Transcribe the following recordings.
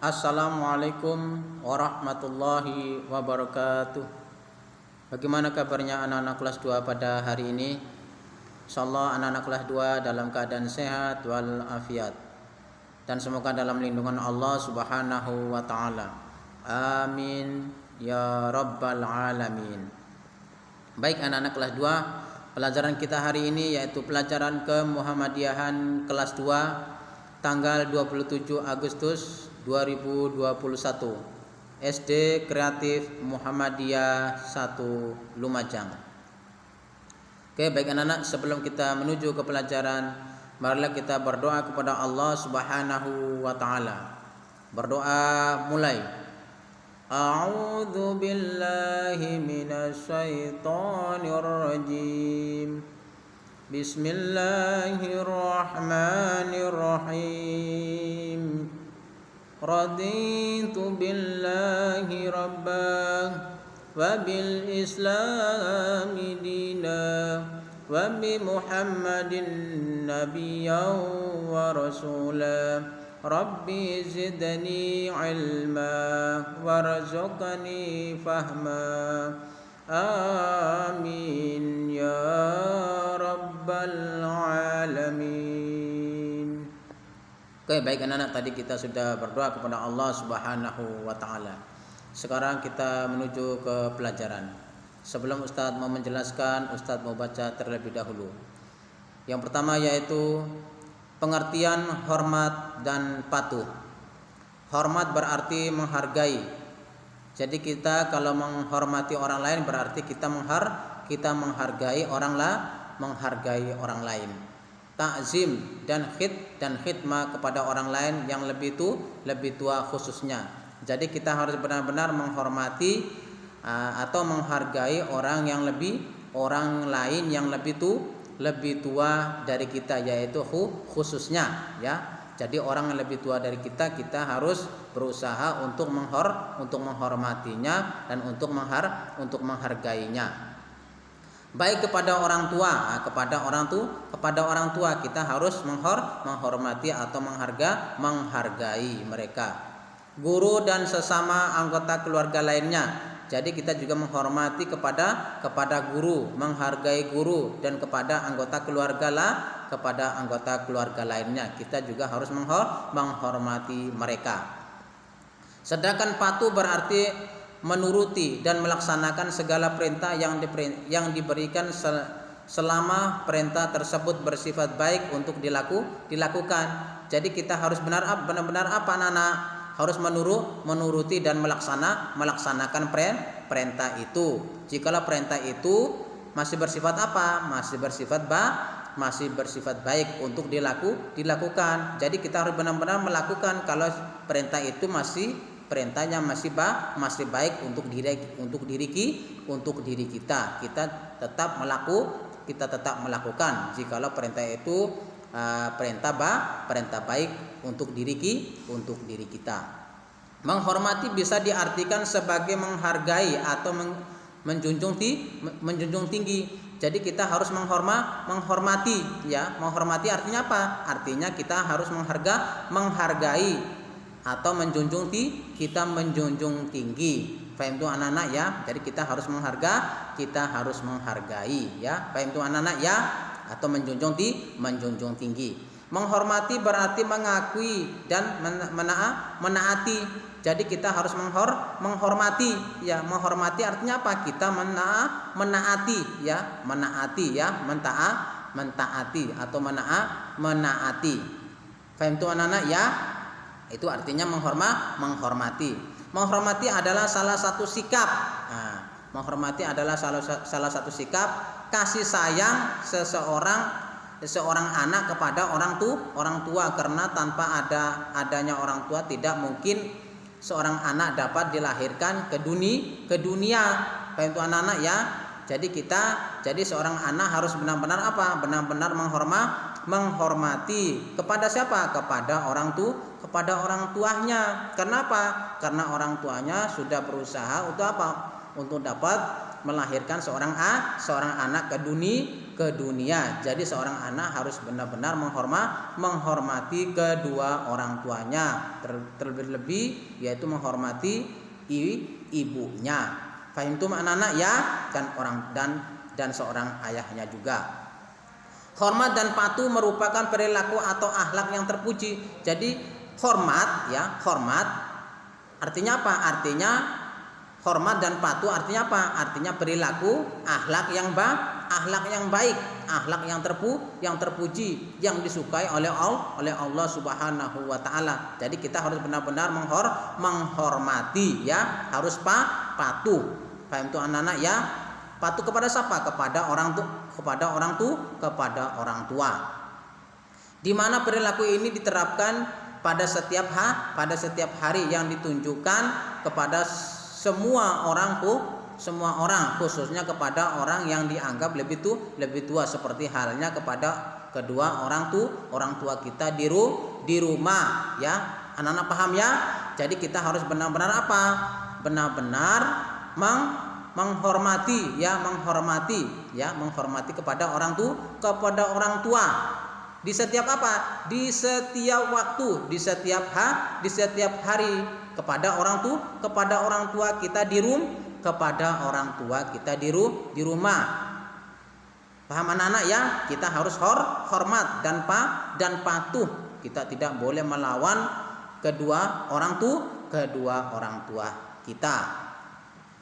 Assalamualaikum warahmatullahi wabarakatuh. Bagaimana kabarnya anak-anak kelas 2 pada hari ini? Insyaallah anak-anak kelas 2 dalam keadaan sehat walafiat dan semoga dalam lindungan Allah Subhanahu wa taala. Amin ya rabbal alamin. Baik anak-anak kelas 2, pelajaran kita hari ini yaitu pelajaran kemuhammadiyahan kelas 2 tanggal 27 Agustus 2021, SD Kreatif Muhammadiyah 1 Lumajang. Oke, baik anak-anak, sebelum kita menuju ke pelajaran, marilah kita berdoa kepada Allah Subhanahu wa taala. Berdoa mulai. A'udzu billahi minasy syaithanir rajim. Bismillahirrahmanirrahim. Raditu billahi rabbah wa bil islami dina wa bi Muhammadin nabiyyan wa rasula. Rabbi zidni ilma warzuqni fahma. Amin ya rabbal alamin. Oke, baik anak-anak, tadi kita sudah berdoa kepada Allah Subhanahu wa taala. Sekarang kita menuju ke pelajaran. Sebelum Ustadz mau menjelaskan, Ustadz mau baca terlebih dahulu. Yang pertama yaitu pengertian hormat dan patuh. Hormat berarti menghargai. Jadi kita kalau menghormati orang lain berarti kita menghargai menghargai orang lain. Ta'zim dan khidmah kepada orang lain yang lebih tua khususnya. Jadi kita harus benar-benar menghormati atau menghargai orang lain yang lebih tua dari kita, yaitu khususnya ya. Jadi orang yang lebih tua dari kita harus berusaha untuk menghormatinya dan untuk menghargainya. Baik kepada orang tua, kepada orang tua kita harus menghormati atau menghargai mereka. Guru dan sesama anggota keluarga lainnya. Jadi kita juga menghormati kepada guru, menghargai guru, dan kepada anggota keluarga lainnya. Kita juga harus menghormati mereka. Sedangkan patuh berarti menuruti dan melaksanakan segala perintah yang diberikan selama perintah tersebut bersifat baik untuk dilakukan. Jadi kita harus benar-benar apa anak-anak? Harus menuruti dan melaksanakan perintah itu. Jikalau perintah itu masih bersifat apa? Masih bersifat baik untuk dilakukan. Jadi kita harus benar-benar melakukan kalau perintah itu perintahnya masih baik untuk diri kita. Kita tetap melakukan jikalau perintah itu perintah baik untuk diri kita. Menghormati bisa diartikan sebagai menghargai atau menjunjung tinggi. Jadi kita harus menghormati ya. Menghormati artinya apa? Artinya kita harus menghargai atau menjunjung tinggi. Paham itu anak-anak ya? Jadi kita harus menghargai ya. Paham itu anak-anak ya? Atau menjunjung tinggi. Menghormati berarti mengakui dan menaati. Jadi kita harus menghormati ya. Menghormati artinya apa? Kita menaati ya. Mentaati atau menaati. Paham itu anak-anak ya? Itu artinya menghormati. Menghormati adalah salah satu sikap. Menghormati adalah salah satu sikap kasih sayang seorang anak kepada orang tua, karena tanpa adanya orang tua tidak mungkin seorang anak dapat dilahirkan ke dunia. Itu anak-anak ya. Jadi seorang anak harus benar-benar apa? Benar-benar menghormati kepada siapa? Kepada orang tuanya. Kenapa? Karena orang tuanya sudah berusaha untuk apa? Untuk dapat melahirkan seorang anak ke ke dunia. Jadi seorang anak harus benar-benar menghormati kedua orang tuanya, terlebih yaitu menghormati ibunya. Fahimtum anak-anak ya, dan seorang ayahnya juga. Hormat dan patuh merupakan perilaku atau akhlak yang terpuji. Jadi hormat artinya apa? Artinya hormat dan patuh artinya apa? Artinya perilaku akhlak yang baik, akhlak yang terpuji, yang disukai oleh Allah Subhanahu wa taala. Jadi kita harus benar-benar menghormati ya, harus patuh. Paham tuh anak-anak ya? Patuh kepada siapa? Kepada orang tua. Di mana perilaku ini diterapkan pada setiap hari yang ditunjukkan kepada semua orang, khususnya kepada orang yang dianggap lebih tua, seperti halnya kepada kedua orang tua kita di rumah ya. Anak-anak paham ya? Jadi kita harus benar-benar apa? Benar-benar menghormati kepada orang tua di setiap apa? Di setiap waktu, di setiap hari kepada orang tua kita kepada orang tua kita di rumah. Paham anak-anak ya? Kita harus hormat dan patuh. Kita tidak boleh melawan kedua orang tua kita.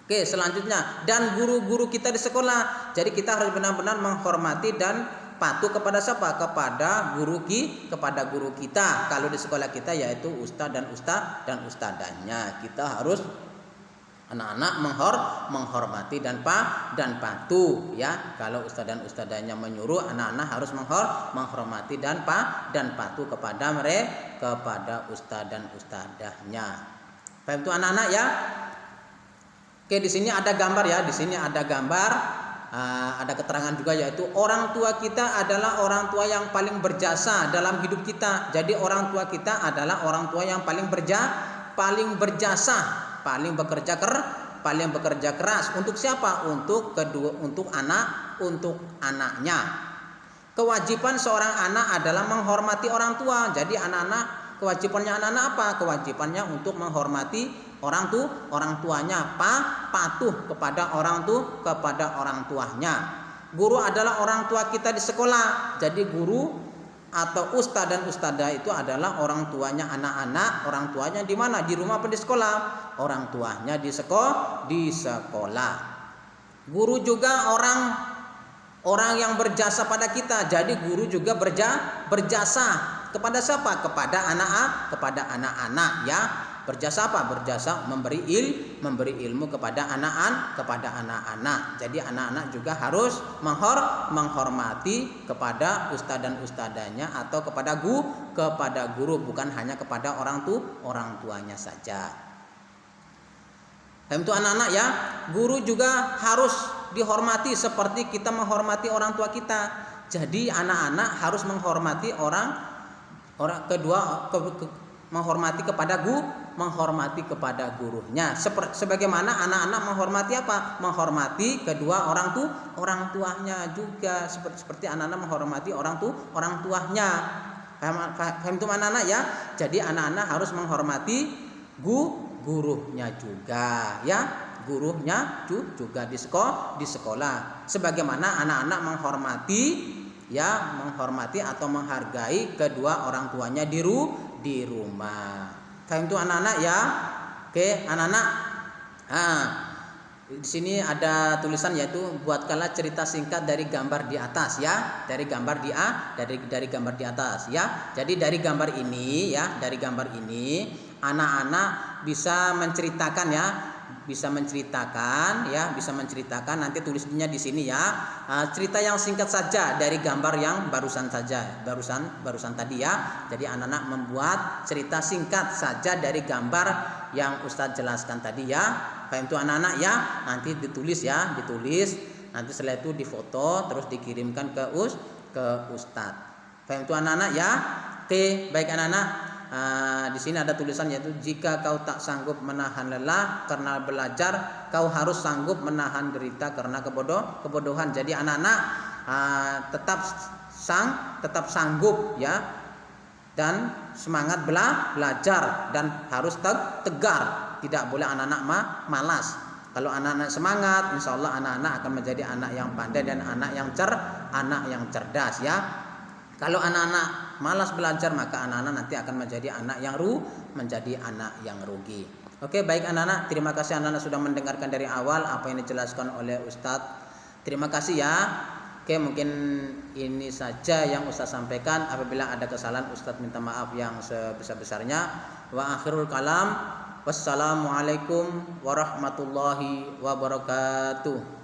Oke, selanjutnya, dan guru-guru kita di sekolah. Jadi kita harus benar-benar menghormati dan patuh kepada siapa? Kepada guru kita. Kalau di sekolah kita yaitu ustaz dan ustadzanya. Kita harus anak-anak menghormati dan patuh ya. Kalau ustaz dan ustadzanya menyuruh, anak-anak harus menghormati dan patuh kepada mereka, kepada ustaz dan ustadzanya. Paham itu anak-anak ya? Oke, di sini ada gambar ya. Di sini ada gambar, ada keterangan juga, yaitu orang tua kita adalah orang tua yang paling berjasa dalam hidup kita. Jadi orang tua kita adalah orang tua yang paling berjasa, paling bekerja keras. Untuk siapa? Untuk anaknya. Kewajiban seorang anak adalah menghormati orang tua. Jadi kewajibannya anak-anak apa? Kewajibannya untuk menghormati orang tuanya, patuh kepada orang tuanya. Guru adalah orang tua kita di sekolah. Jadi guru atau ustaz dan ustadzah itu adalah orang tuanya anak-anak. Orang tuanya di mana? Di rumah atau di sekolah? Orang tuanya di sekolah. Guru juga orang yang berjasa pada kita. Jadi guru juga berjasa kepada siapa? Kepada anak-anak ya. Berjasa apa? Berjasa memberi ilmu kepada anak-anak. Jadi anak-anak juga harus menghormati kepada ustaz dan ustadzanya atau kepada guru, bukan hanya kepada orang tuanya saja. Itu anak-anak ya. Guru juga harus dihormati seperti kita menghormati orang tua kita. Jadi anak-anak harus menghormati menghormati kepada gurunya. Sebagaimana anak-anak menghormati apa? Menghormati kedua orang tuanya juga, seperti anak-anak menghormati orang tuanya. Paham itu anak-anak ya? Jadi anak-anak harus menghormati gurunya juga ya. Gurunya juga di sekolah. Sebagaimana anak-anak menghormati atau menghargai kedua orang tuanya di rumah. Paham itu anak-anak ya? Oke, anak-anak. Di sini ada tulisan, yaitu buatkanlah cerita singkat dari gambar di atas ya. Dari gambar di atas ya. Jadi dari gambar ini anak-anak bisa menceritakan nanti tulisnya di sini ya. Cerita yang singkat saja dari gambar yang barusan tadi ya. Jadi anak-anak membuat cerita singkat saja dari gambar yang Ustadz jelaskan tadi ya. Paham itu anak-anak ya? Nanti ditulis. Nanti setelah itu difoto terus dikirimkan ke Ustadz. Paham itu anak-anak ya? Oke, baik anak-anak. Di sini ada tulisan, yaitu jika kau tak sanggup menahan lelah karena belajar, kau harus sanggup menahan derita karena kebodohan. Jadi anak-anak tetap sanggup ya, dan semangat belajar, dan harus tegar, tidak boleh anak-anak malas. Kalau anak-anak semangat, insya Allah anak-anak akan menjadi anak yang pandai dan anak yang cerdas ya. Kalau anak-anak malas belajar, maka anak-anak nanti akan menjadi anak yang rugi. Oke, baik anak-anak, terima kasih anak-anak sudah mendengarkan dari awal apa yang dijelaskan oleh Ustadz. Terima kasih ya. Oke, mungkin ini saja yang Ustadz sampaikan. Apabila ada kesalahan, Ustadz minta maaf yang sebesar-besarnya. Wa akhirul kalam. Wassalamualaikum warahmatullahi wabarakatuh.